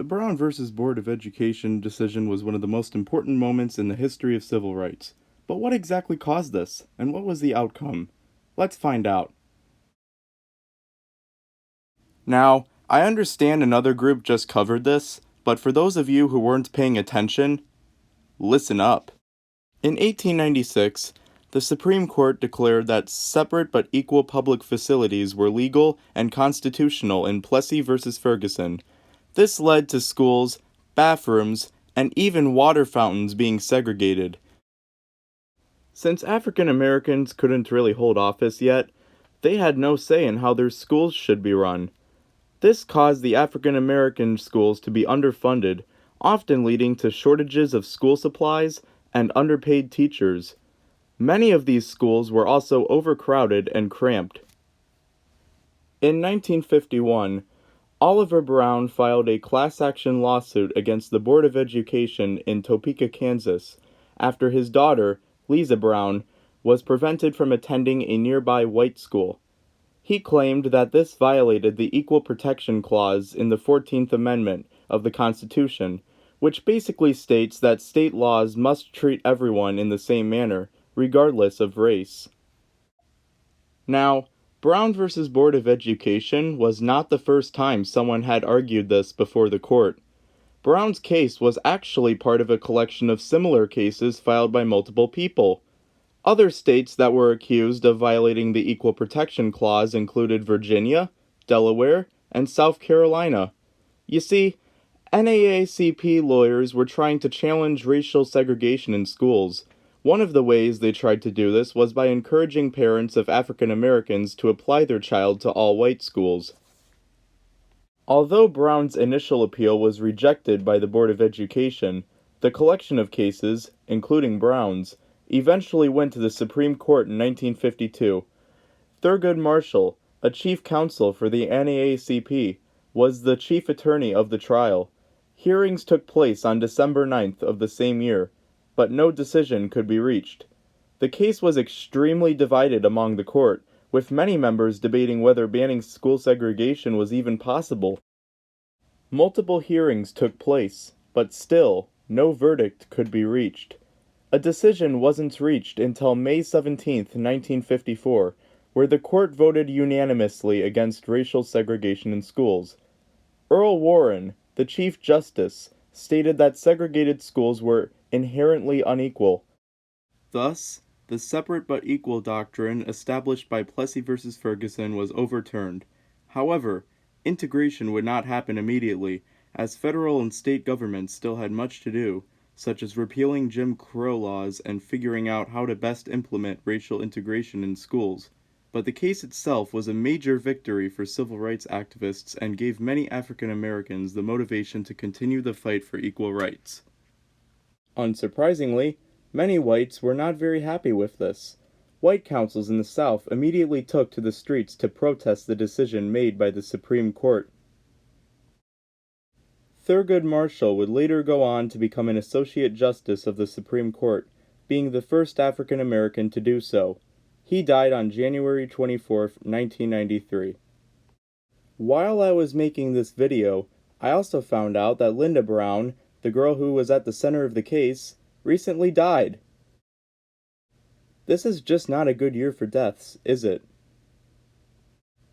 The Brown versus Board of Education decision was one of the most important moments in the history of civil rights. But what exactly caused this, and what was the outcome? Let's find out. Now, I understand another group just covered this, but for those of you who weren't paying attention, listen up. In 1896, the Supreme Court declared that separate but equal public facilities were legal and constitutional in Plessy versus Ferguson. This led to schools, bathrooms, and even water fountains being segregated. Since African Americans couldn't really hold office yet, they had no say in how their schools should be run. This caused the African American schools to be underfunded, often leading to shortages of school supplies and underpaid teachers. Many of these schools were also overcrowded and cramped. In 1951, Oliver Brown filed a class action lawsuit against the Board of Education in Topeka, Kansas, after his daughter, Lisa Brown, was prevented from attending a nearby white school. He claimed that this violated the Equal Protection Clause in the 14th Amendment of the Constitution, which basically states that state laws must treat everyone in the same manner, regardless of race. Now, Brown versus Board of Education was not the first time someone had argued this before the court. Brown's case was actually part of a collection of similar cases filed by multiple people. Other states that were accused of violating the Equal Protection Clause included Virginia, Delaware, and South Carolina. You see, NAACP lawyers were trying to challenge racial segregation in schools. One of the ways they tried to do this was by encouraging parents of African Americans to apply their child to all-white schools. Although Brown's initial appeal was rejected by the Board of Education, the collection of cases, including Brown's, eventually went to the Supreme Court in 1952. Thurgood Marshall, a chief counsel for the NAACP, was the chief attorney of the trial. Hearings took place on December 9th of the same year, but no decision could be reached. The case was extremely divided among the court, with many members debating whether banning school segregation was even possible. Multiple hearings took place, but still, no verdict could be reached. A decision wasn't reached until May 17, 1954, where the court voted unanimously against racial segregation in schools. Earl Warren, the Chief Justice, stated that segregated schools were inherently unequal. Thus, the separate but equal doctrine established by Plessy v. Ferguson was overturned. However, integration would not happen immediately, as federal and state governments still had much to do, such as repealing Jim Crow laws and figuring out how to best implement racial integration in schools. But the case itself was a major victory for civil rights activists and gave many African Americans the motivation to continue the fight for equal rights. Unsurprisingly, many whites were not very happy with this. White councils in the South immediately took to the streets to protest the decision made by the Supreme Court. Thurgood Marshall would later go on to become an Associate Justice of the Supreme Court, being the first African American to do so. He died on January 24, 1993. While I was making this video, I also found out that Linda Brown, the girl who was at the center of the case, recently died. This is just not a good year for deaths, is it?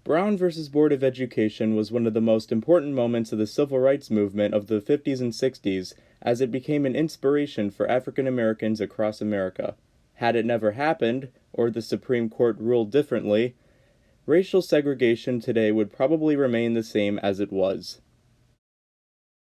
Brown versus Board of Education was one of the most important moments of the civil rights movement of the 50s and 60s, as it became an inspiration for African Americans across America. Had it never happened, or the Supreme Court ruled differently, racial segregation today would probably remain the same as it was.